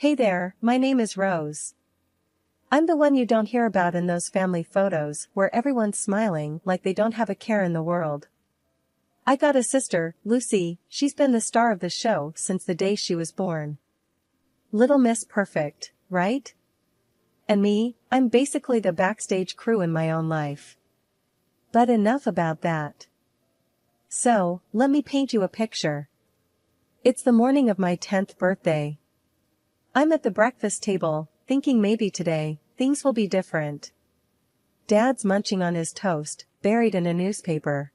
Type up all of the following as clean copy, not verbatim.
Hey there, my name is Rose. I'm the one you don't hear about in those family photos where everyone's smiling like they don't have a care in the world. I got a sister, Lucy. She's been the star of the show since the day she was born. Little Miss Perfect, right? And me, I'm basically the backstage crew in my own life. But enough about that. So, let me paint you a picture. It's the morning of my 10th birthday. I'm at the breakfast table, thinking maybe today, things will be different. Dad's munching on his toast, buried in a newspaper.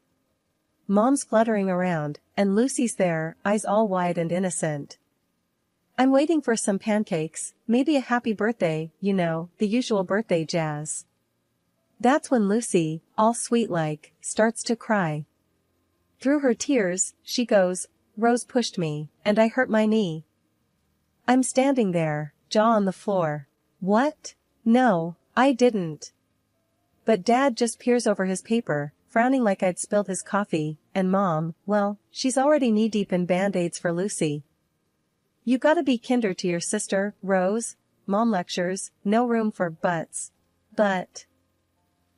Mom's fluttering around, and Lucy's there, eyes all wide and innocent. I'm waiting for some pancakes, maybe a happy birthday, the usual birthday jazz. That's when Lucy, all sweet-like, starts to cry. Through her tears, she goes, "Rose pushed me, and I hurt my knee." I'm standing there, jaw on the floor. What? No, I didn't. But Dad just peers over his paper, frowning like I'd spilled his coffee, and Mom, well, she's already knee-deep in Band-Aids for Lucy. "You gotta be kinder to your sister, Rose," Mom lectures, no room for buts. But.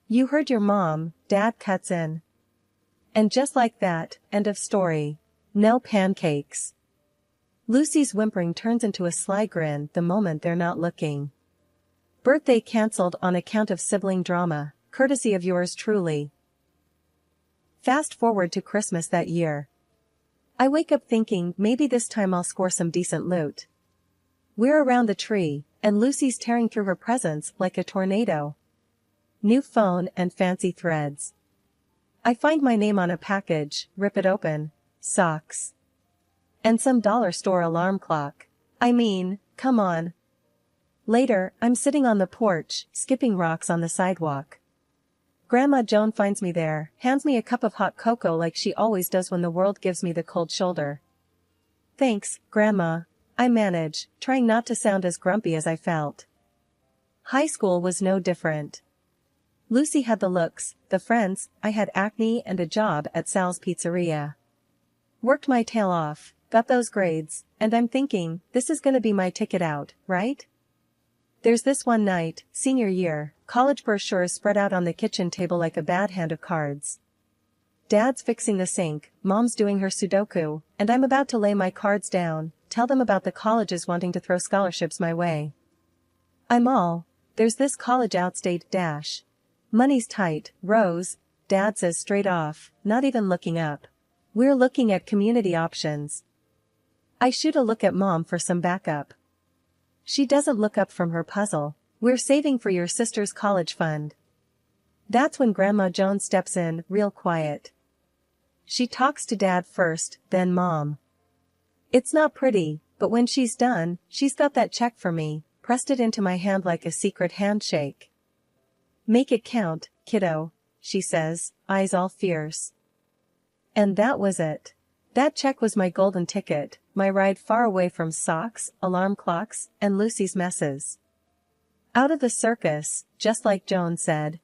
"You heard your mom," Dad cuts in. And just like that, end of story. No pancakes. Lucy's whimpering turns into a sly grin the moment they're not looking. Birthday cancelled on account of sibling drama, courtesy of yours truly. Fast forward to Christmas that year. I wake up thinking maybe this time I'll score some decent loot. We're around the tree, and Lucy's tearing through her presents like a tornado. New phone and fancy threads. I find my name on a package, rip it open. Socks. And some dollar store alarm clock. I mean, come on. Later, I'm sitting on the porch, skipping rocks on the sidewalk. Grandma Joan finds me there, hands me a cup of hot cocoa like she always does when the world gives me the cold shoulder. "Thanks, Grandma," I manage, trying not to sound as grumpy as I felt. High school was no different. Lucy had the looks, the friends, I had acne and a job at Sal's Pizzeria. Worked my tail off, got those grades, and I'm thinking, this is gonna be my ticket out, right? There's this one night, senior year, college brochures spread out on the kitchen table like a bad hand of cards. Dad's fixing the sink, Mom's doing her Sudoku, and I'm about to lay my cards down, tell them about the colleges wanting to throw scholarships my way. I'm all, "There's this college outstate dash. Money's tight, Rose," Dad says straight off, not even looking up. "We're looking at community options." I shoot a look at Mom for some backup. She doesn't look up from her puzzle. "We're saving for your sister's college fund." That's when Grandma Joan steps in, real quiet. She talks to Dad first, then Mom. It's not pretty, but when she's done, she's got that check for me, pressed it into my hand like a secret handshake. "Make it count, kiddo," she says, eyes all fierce. And that was it. That check was my golden ticket, my ride far away from socks, alarm clocks, and Lucy's messes. Out of the circus, just like Joan said.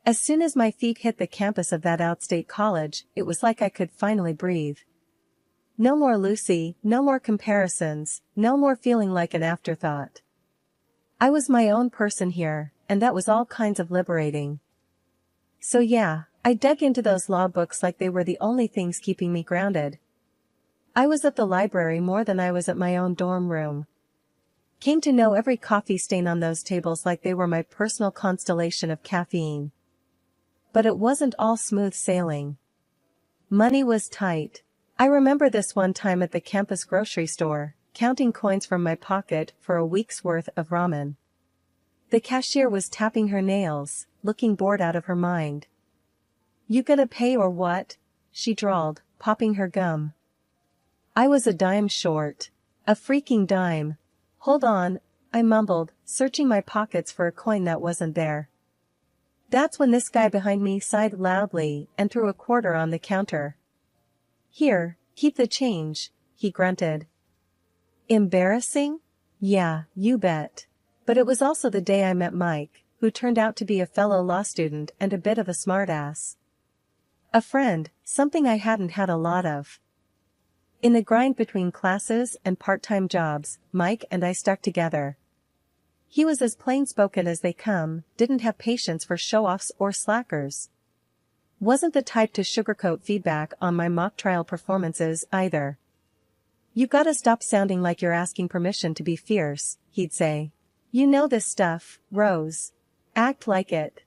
As soon as my feet hit the campus of that outstate college, it was like I could finally breathe. No more Lucy, no more comparisons, no more feeling like an afterthought. I was my own person here, and that was all kinds of liberating. So yeah, I dug into those law books like they were the only things keeping me grounded. I was at the library more than I was at my own dorm room. Came to know every coffee stain on those tables like they were my personal constellation of caffeine. But it wasn't all smooth sailing. Money was tight. I remember this one time at the campus grocery store, counting coins from my pocket for a week's worth of ramen. The cashier was tapping her nails, looking bored out of her mind. "You gonna pay or what?" she drawled, popping her gum. I was a dime short. A freaking dime. "Hold on," I mumbled, searching my pockets for a coin that wasn't there. That's when this guy behind me sighed loudly and threw a quarter on the counter. "Here, keep the change," he grunted. Embarrassing? Yeah, you bet. But it was also the day I met Mike, who turned out to be a fellow law student and a bit of a smartass. A friend, something I hadn't had a lot of. In the grind between classes and part-time jobs, Mike and I stuck together. He was as plain-spoken as they come, didn't have patience for show-offs or slackers. Wasn't the type to sugarcoat feedback on my mock trial performances either. "You gotta stop sounding like you're asking permission to be fierce," he'd say. "You know this stuff, Rose. Act like it."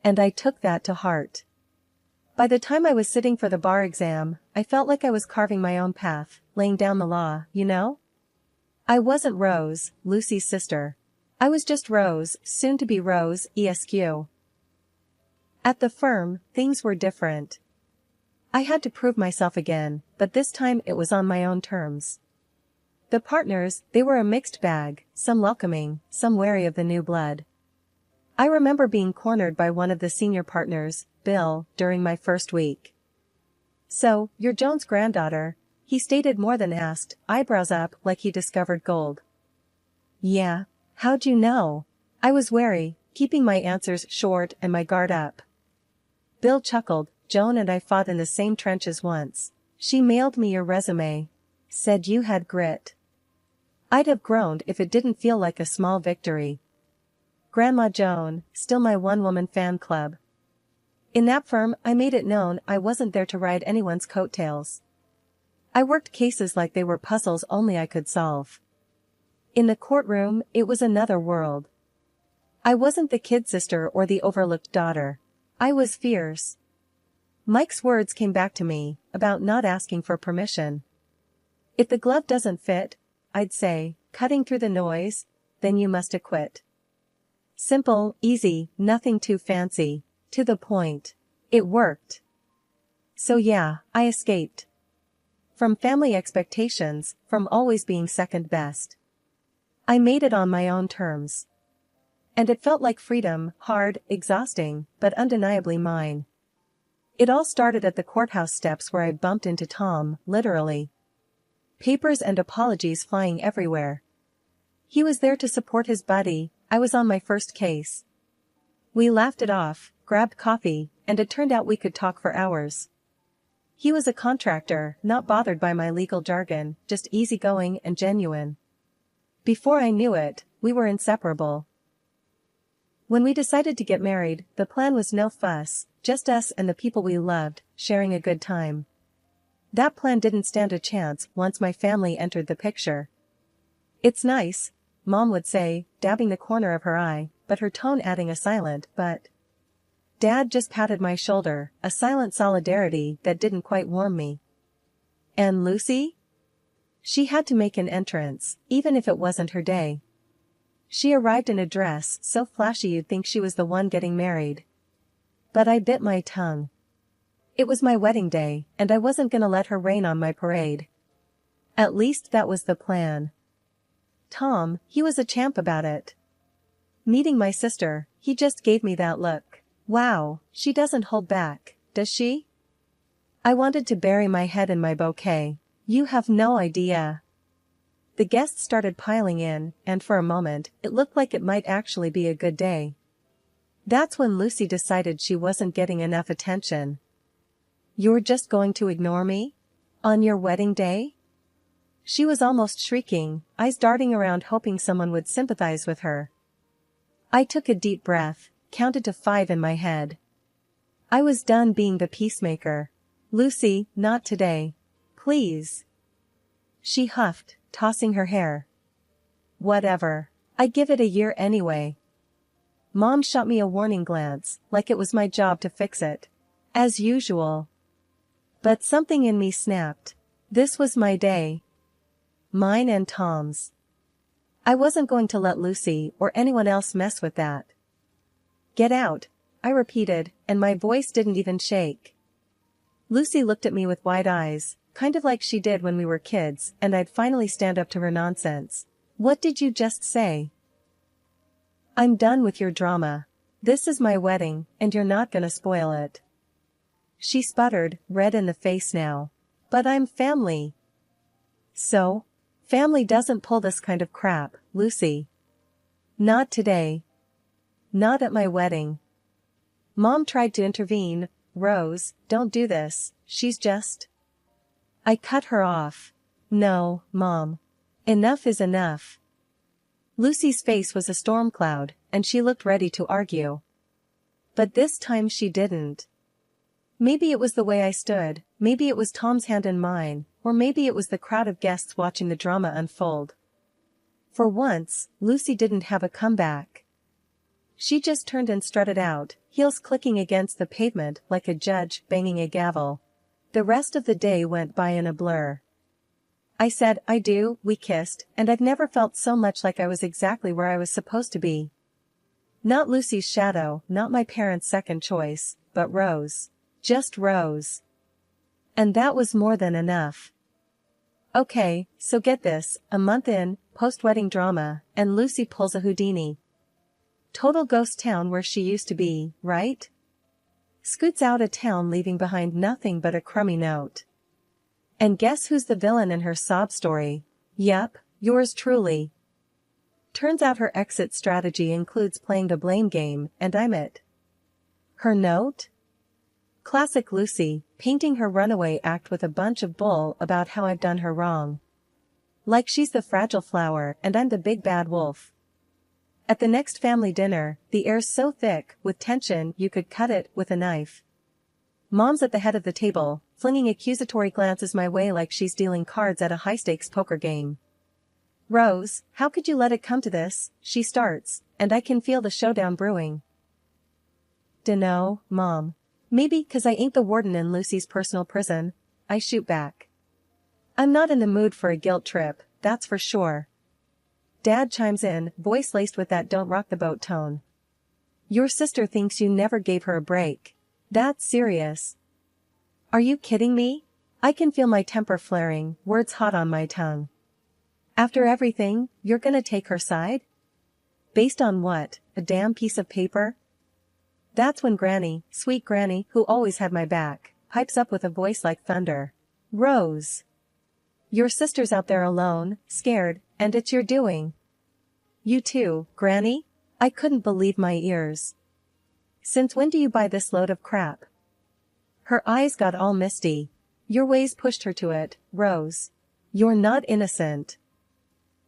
And I took that to heart. By the time I was sitting for the bar exam, I felt like I was carving my own path, laying down the law, you know? I wasn't Rose, Lucy's sister. I was just Rose, soon to be Rose, ESQ. At the firm, things were different. I had to prove myself again, but this time it was on my own terms. The partners, they were a mixed bag, some welcoming, some wary of the new blood. I remember being cornered by one of the senior partners, Bill, during my first week. "So, you're Joan's granddaughter," he stated more than asked, eyebrows up like he discovered gold. "Yeah, how'd you know?" I was wary, keeping my answers short and my guard up. Bill chuckled. "Joan and I fought in the same trenches once. She mailed me your resume. Said you had grit." I'd have groaned if it didn't feel like a small victory. Grandma Joan, still my one-woman fan club. In that firm, I made it known I wasn't there to ride anyone's coattails. I worked cases like they were puzzles only I could solve. In the courtroom, it was another world. I wasn't the kid sister or the overlooked daughter. I was fierce. Mike's words came back to me, about not asking for permission. "If the glove doesn't fit," I'd say, cutting through the noise, "then you must acquit." Simple, easy, nothing too fancy, to the point. It worked. So yeah, I escaped. From family expectations, from always being second best. I made it on my own terms. And it felt like freedom, hard, exhausting, but undeniably mine. It all started at the courthouse steps where I bumped into Tom, literally. Papers and apologies flying everywhere. He was there to support his buddy. I was on my first case. We laughed it off, grabbed coffee, and it turned out we could talk for hours. He was a contractor, not bothered by my legal jargon, just easygoing and genuine. Before I knew it, we were inseparable. When we decided to get married, the plan was no fuss, just us and the people we loved, sharing a good time. That plan didn't stand a chance once my family entered the picture. "It's nice," Mom would say, dabbing the corner of her eye, but her tone adding a silent "but." Dad just patted my shoulder, a silent solidarity that didn't quite warm me. And Lucy? She had to make an entrance, even if it wasn't her day. She arrived in a dress so flashy you'd think she was the one getting married. But I bit my tongue. It was my wedding day, and I wasn't gonna let her rain on my parade. At least that was the plan. Tom, he was a champ about it. Meeting my sister, he just gave me that look. Wow, she doesn't hold back, does she? I wanted to bury my head in my bouquet. You have no idea. The guests started piling in, and for a moment, it looked like it might actually be a good day. That's when Lucy decided she wasn't getting enough attention. "You're just going to ignore me? On your wedding day?" She was almost shrieking, eyes darting around hoping someone would sympathize with her. I took a deep breath, counted to 5 in my head. I was done being the peacemaker. "Lucy, not today. Please." She huffed, tossing her hair. "Whatever. I give it a year anyway." Mom shot me a warning glance, like it was my job to fix it. As usual. But something in me snapped. This was my day. Mine and Tom's. I wasn't going to let Lucy or anyone else mess with that. "Get out," I repeated, and my voice didn't even shake. Lucy looked at me with wide eyes, kind of like she did when we were kids and I'd finally stand up to her nonsense. "What did you just say?" "I'm done with your drama. This is my wedding, and you're not gonna spoil it." She sputtered, red in the face now. "But I'm family." "So? Family doesn't pull this kind of crap, Lucy. Not today. Not at my wedding." Mom tried to intervene. "Rose, don't do this, she's just..." I cut her off. No, Mom. Enough is enough. Lucy's face was a storm cloud, and she looked ready to argue. But this time she didn't. Maybe it was the way I stood, maybe it was Tom's hand in mine, or maybe it was the crowd of guests watching the drama unfold. For once, Lucy didn't have a comeback. She just turned and strutted out, heels clicking against the pavement like a judge banging a gavel. The rest of the day went by in a blur. I said I do, we kissed, and I've never felt so much like I was exactly where I was supposed to be. Not Lucy's shadow, not my parents' second choice, but Rose. Just Rose. And that was more than enough. Okay, so get this, a month in, post-wedding drama, and Lucy pulls a Houdini. Total ghost town where she used to be, right? Scoots out of town leaving behind nothing but a crummy note. And guess who's the villain in her sob story? Yup, yours truly. Turns out her exit strategy includes playing the blame game, and I'm it. Her note? Classic Lucy, painting her runaway act with a bunch of bull about how I've done her wrong. Like she's the fragile flower and I'm the big bad wolf. At the next family dinner, the air's so thick with tension you could cut it with a knife. Mom's at the head of the table, flinging accusatory glances my way like she's dealing cards at a high-stakes poker game. Rose, how could you let it come to this? She starts, and I can feel the showdown brewing. Dunno, Mom. Maybe 'cause I ain't the warden in Lucy's personal prison, I shoot back. I'm not in the mood for a guilt trip, that's for sure. Dad chimes in, voice laced with that don't rock the boat tone. Your sister thinks you never gave her a break. That's serious. Are you kidding me? I can feel my temper flaring, words hot on my tongue. After everything, you're gonna take her side? Based on what, a damn piece of paper? That's when Granny, sweet Granny, who always had my back, pipes up with a voice like thunder. Rose. Your sister's out there alone, scared, and it's your doing. You too, Granny? I couldn't believe my ears. Since when do you buy this load of crap? Her eyes got all misty. Your ways pushed her to it, Rose. You're not innocent.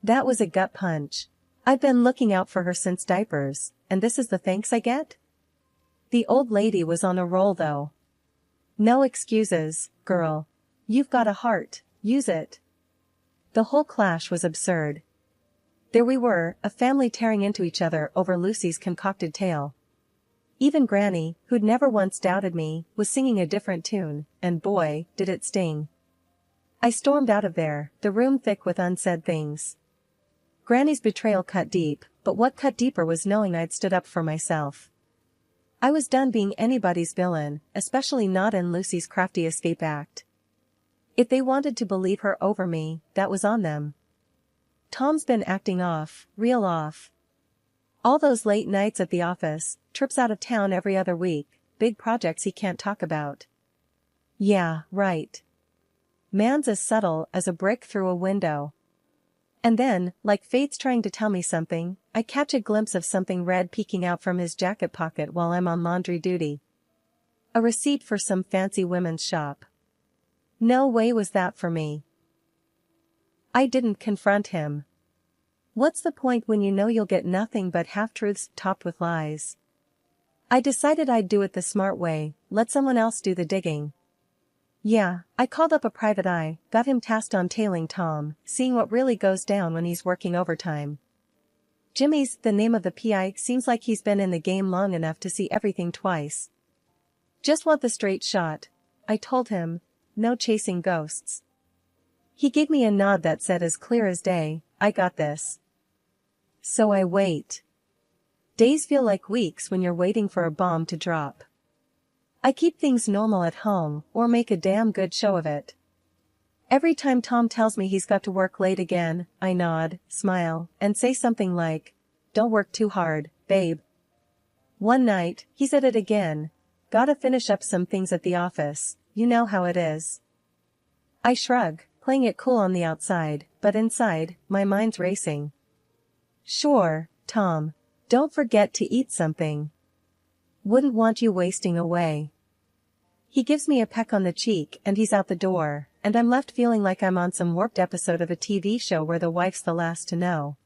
That was a gut punch. I've been looking out for her since diapers, and this is the thanks I get? The old lady was on a roll though. No excuses, girl. You've got a heart, use it. The whole clash was absurd. There we were, a family tearing into each other over Lucy's concocted tale. Even Granny, who'd never once doubted me, was singing a different tune, and boy, did it sting. I stormed out of there, the room thick with unsaid things. Granny's betrayal cut deep, but what cut deeper was knowing I'd stood up for myself. I was done being anybody's villain, especially not in Lucy's crafty escape act. If they wanted to believe her over me, that was on them. Tom's been acting off, real off. All those late nights at the office, trips out of town every other week, big projects he can't talk about. Yeah, right. Man's as subtle as a brick through a window. And then, like fate's trying to tell me something, I catch a glimpse of something red peeking out from his jacket pocket while I'm on laundry duty. A receipt for some fancy women's shop. No way was that for me. I didn't confront him. What's the point when you know you'll get nothing but half-truths topped with lies? I decided I'd do it the smart way, let someone else do the digging. Yeah, I called up a private eye, got him tasked on tailing Tom, seeing what really goes down when he's working overtime. Jimmy's the name of the PI, seems like he's been in the game long enough to see everything twice. Just want the straight shot, I told him, no chasing ghosts. He gave me a nod that said as clear as day, I got this. So I wait. Days feel like weeks when you're waiting for a bomb to drop. I keep things normal at home, or make a damn good show of it. Every time Tom tells me he's got to work late again, I nod, smile, and say something like, don't work too hard, babe. One night, he said it again, gotta finish up some things at the office, you know how it is. I shrug, playing it cool on the outside, but inside, my mind's racing. Sure, Tom. Don't forget to eat something. Wouldn't want you wasting away. He gives me a peck on the cheek and he's out the door, and I'm left feeling like I'm on some warped episode of a TV show where the wife's the last to know.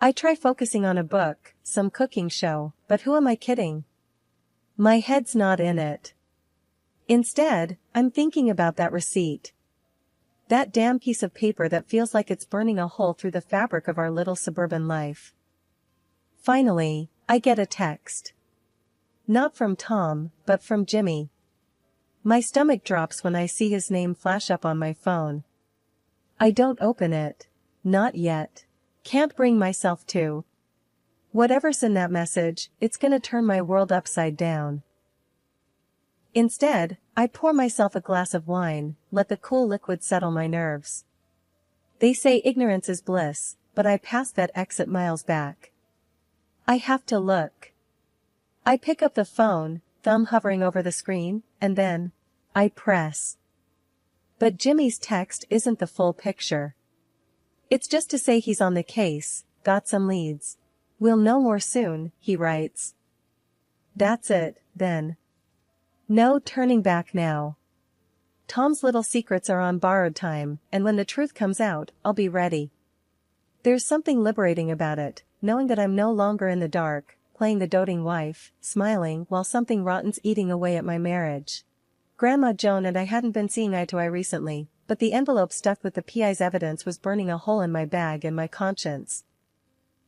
I try focusing on a book, some cooking show, but who am I kidding? My head's not in it. Instead, I'm thinking about that receipt. That damn piece of paper that feels like it's burning a hole through the fabric of our little suburban life. Finally, I get a text. Not from Tom, but from Jimmy. My stomach drops when I see his name flash up on my phone. I don't open it. Not yet. Can't bring myself to. Whatever's in that message, it's gonna turn my world upside down. Instead, I pour myself a glass of wine, let the cool liquid settle my nerves. They say ignorance is bliss, but I passed that exit miles back. I have to look. I pick up the phone, thumb hovering over the screen, and then, I press. But Jimmy's text isn't the full picture. It's just to say he's on the case, got some leads. We'll know more soon, he writes. That's it, then. No turning back now. Tom's little secrets are on borrowed time, and when the truth comes out, I'll be ready. There's something liberating about it, knowing that I'm no longer in the dark, playing the doting wife, smiling while something rotten's eating away at my marriage. Grandma Joan and I hadn't been seeing eye to eye recently, but the envelope stuck with the PI's evidence was burning a hole in my bag and my conscience.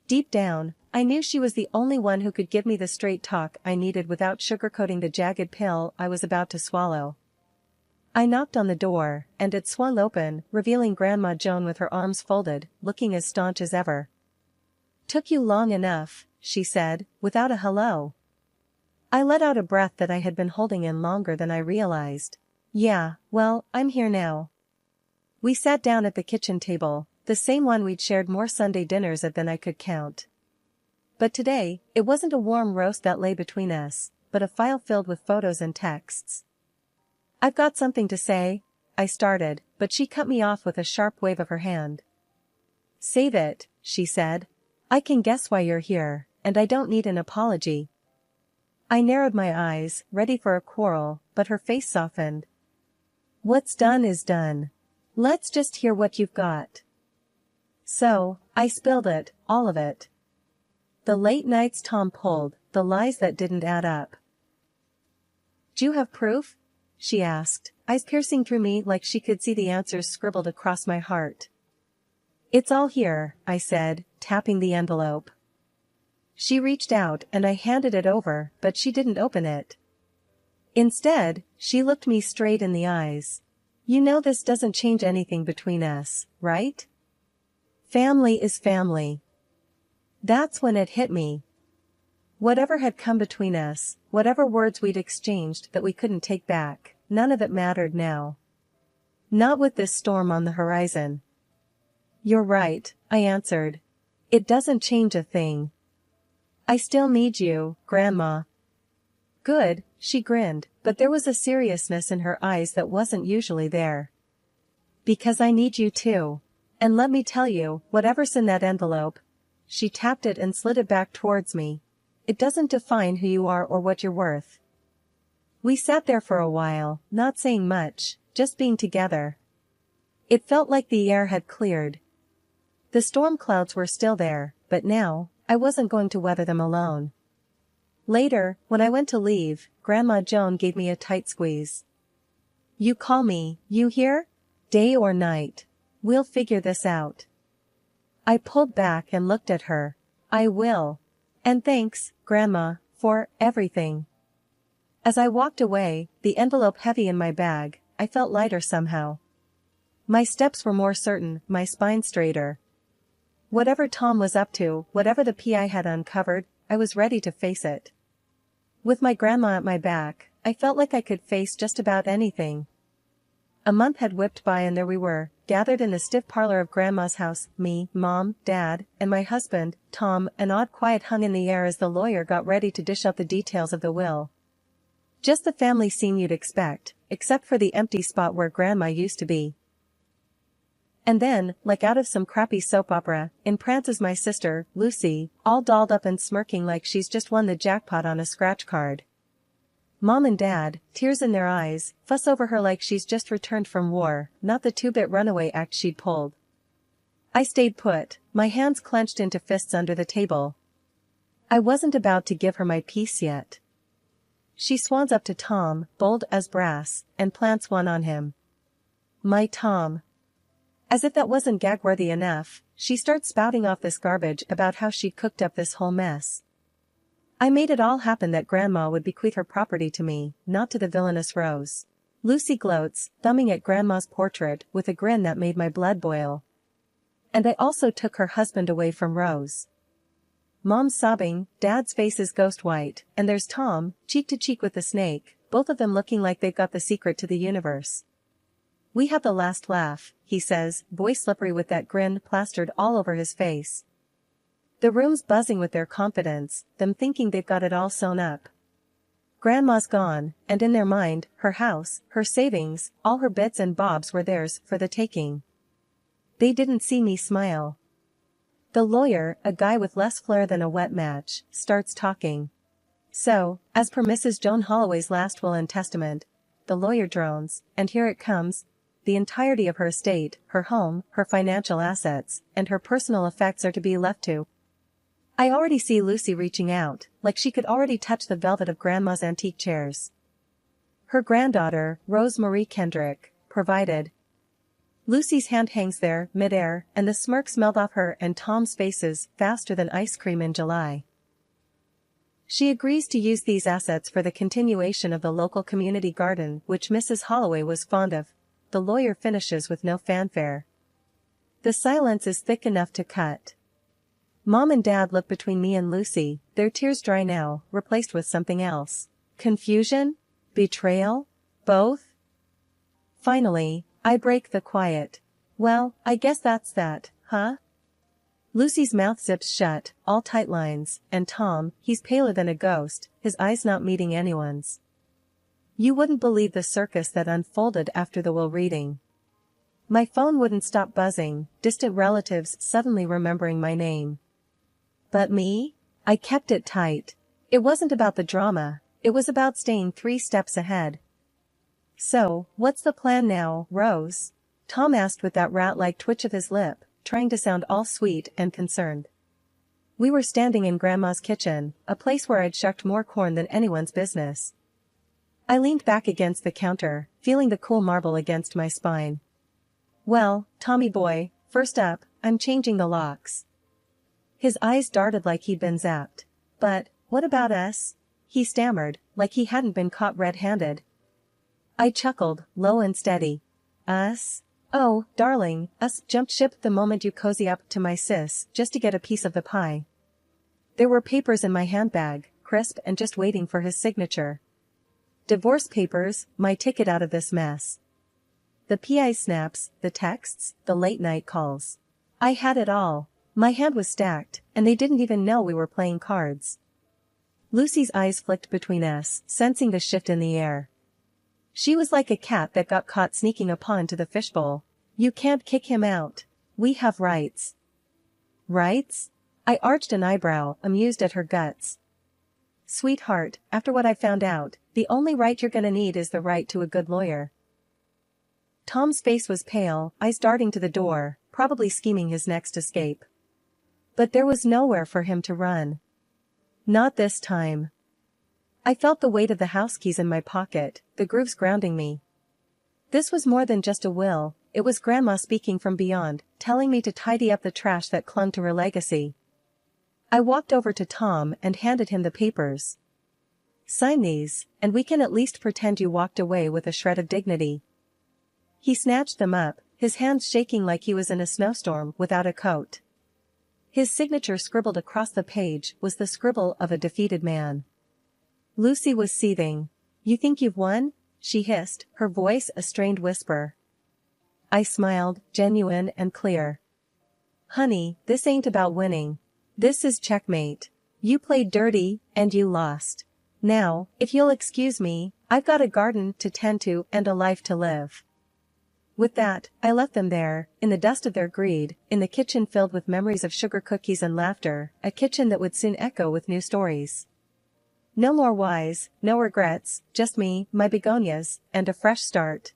Deep down, I knew she was the only one who could give me the straight talk I needed without sugarcoating the jagged pill I was about to swallow. I knocked on the door, and it swung open, revealing Grandma Joan with her arms folded, looking as staunch as ever. "Took you long enough," she said, without a hello. I let out a breath that I had been holding in longer than I realized. "Yeah, well, I'm here now." We sat down at the kitchen table, the same one we'd shared more Sunday dinners at than I could count. But today, it wasn't a warm roast that lay between us, but a file filled with photos and texts. "I've got something to say," I started, but she cut me off with a sharp wave of her hand. "Save it," she said. "I can guess why you're here, and I don't need an apology." I narrowed my eyes, ready for a quarrel, but her face softened. "What's done is done. Let's just hear what you've got." So, I spilled it, all of it. The late nights Tom pulled, the lies that didn't add up. "Do you have proof?" she asked, eyes piercing through me like she could see the answers scribbled across my heart. "It's all here," I said, tapping the envelope. She reached out and I handed it over, but she didn't open it. Instead, she looked me straight in the eyes. "You know this doesn't change anything between us, right? Family is family." That's when it hit me. Whatever had come between us, whatever words we'd exchanged that we couldn't take back, none of it mattered now. Not with this storm on the horizon. "You're right," I answered. "It doesn't change a thing. I still need you, Grandma." "Good," she grinned, but there was a seriousness in her eyes that wasn't usually there. "Because I need you too. And let me tell you, whatever's in that envelope," she tapped it and slid it back towards me, "it doesn't define who you are or what you're worth." We sat there for a while, not saying much, just being together. It felt like the air had cleared. The storm clouds were still there, but now, I wasn't going to weather them alone. Later, when I went to leave, Grandma Joan gave me a tight squeeze. "You call me, you hear? Day or night. We'll figure this out." I pulled back and looked at her. "I will. And thanks, Grandma, for everything." As I walked away, the envelope heavy in my bag, I felt lighter somehow. My steps were more certain, my spine straighter. Whatever Tom was up to, whatever the PI had uncovered, I was ready to face it. With my grandma at my back, I felt like I could face just about anything. A month had whipped by and there we were, gathered in the stiff parlor of Grandma's house, me, Mom, Dad, and my husband, Tom. An odd quiet hung in the air as the lawyer got ready to dish out the details of the will. Just the family scene you'd expect, except for the empty spot where Grandma used to be. And then, like out of some crappy soap opera, in prances my sister, Lucy, all dolled up and smirking like she's just won the jackpot on a scratch card. Mom and Dad, tears in their eyes, fuss over her like she's just returned from war, not the two-bit runaway act she'd pulled. I stayed put, my hands clenched into fists under the table. I wasn't about to give her my piece yet. She swans up to Tom, bold as brass, and plants one on him. My Tom. As if that wasn't gag-worthy enough, she starts spouting off this garbage about how she'd cooked up this whole mess. I made it all happen that Grandma would bequeath her property to me, not to the villainous Rose. Lucy gloats, thumbing at Grandma's portrait with a grin that made my blood boil. And I also took her husband away from Rose. Mom's sobbing, Dad's face is ghost white, and there's Tom, cheek to cheek with the snake, both of them looking like they've got the secret to the universe. We have the last laugh, he says, voice slippery with that grin plastered all over his face. The room's buzzing with their confidence, them thinking they've got it all sewn up. Grandma's gone, and in their mind, her house, her savings, all her bits and bobs were theirs for the taking. They didn't see me smile. The lawyer, a guy with less flair than a wet match, starts talking. So, as per Mrs. Joan Holloway's last will and testament, the lawyer drones, and here it comes, the entirety of her estate, her home, her financial assets, and her personal effects are to be left to. I already see Lucy reaching out, like she could already touch the velvet of Grandma's antique chairs. Her granddaughter, Rose Marie Kendrick, provided. Lucy's hand hangs there, mid-air, and the smirks melt off her and Tom's faces faster than ice cream in July. She agrees to use these assets for the continuation of the local community garden which Mrs. Holloway was fond of. The lawyer finishes with no fanfare. The silence is thick enough to cut. Mom and Dad look between me and Lucy, their tears dry now, replaced with something else. Confusion? Betrayal? Both? Finally, I break the quiet. Well, I guess that's that, huh? Lucy's mouth zips shut, all tight lines, and Tom, he's paler than a ghost, his eyes not meeting anyone's. You wouldn't believe the circus that unfolded after the will reading. My phone wouldn't stop buzzing, distant relatives suddenly remembering my name. But me? I kept it tight. It wasn't about the drama, it was about staying 3 steps ahead. So, what's the plan now, Rose? Tom asked with that rat-like twitch of his lip, trying to sound all sweet and concerned. We were standing in Grandma's kitchen, a place where I'd shucked more corn than anyone's business. I leaned back against the counter, feeling the cool marble against my spine. Well, Tommy boy, first up, I'm changing the locks. His eyes darted like he'd been zapped. But, what about us? He stammered, like he hadn't been caught red-handed. I chuckled, low and steady. Us? Oh, darling, us jumped ship the moment you cozy up to my sis, just to get a piece of the pie. There were papers in my handbag, crisp and just waiting for his signature. Divorce papers, my ticket out of this mess. The PI snaps, the texts, the late-night calls. I had it all. My hand was stacked, and they didn't even know we were playing cards. Lucy's eyes flicked between us, sensing the shift in the air. She was like a cat that got caught sneaking a paw into the fishbowl. You can't kick him out. We have rights. Rights? I arched an eyebrow, amused at her guts. Sweetheart, after what I found out, the only right you're gonna need is the right to a good lawyer. Tom's face was pale, eyes darting to the door, probably scheming his next escape. But there was nowhere for him to run. Not this time. I felt the weight of the house keys in my pocket, the grooves grounding me. This was more than just a will, it was Grandma speaking from beyond, telling me to tidy up the trash that clung to her legacy. I walked over to Tom and handed him the papers. Sign these, and we can at least pretend you walked away with a shred of dignity. He snatched them up, his hands shaking like he was in a snowstorm without a coat. His signature scribbled across the page was the scribble of a defeated man. Lucy was seething. You think you've won? She hissed, her voice a strained whisper. I smiled, genuine and clear. Honey, this ain't about winning. This is checkmate. You played dirty, and you lost. Now, if you'll excuse me, I've got a garden to tend to and a life to live. With that, I left them there, in the dust of their greed, in the kitchen filled with memories of sugar cookies and laughter, a kitchen that would soon echo with new stories. No more whys, no regrets, just me, my begonias, and a fresh start.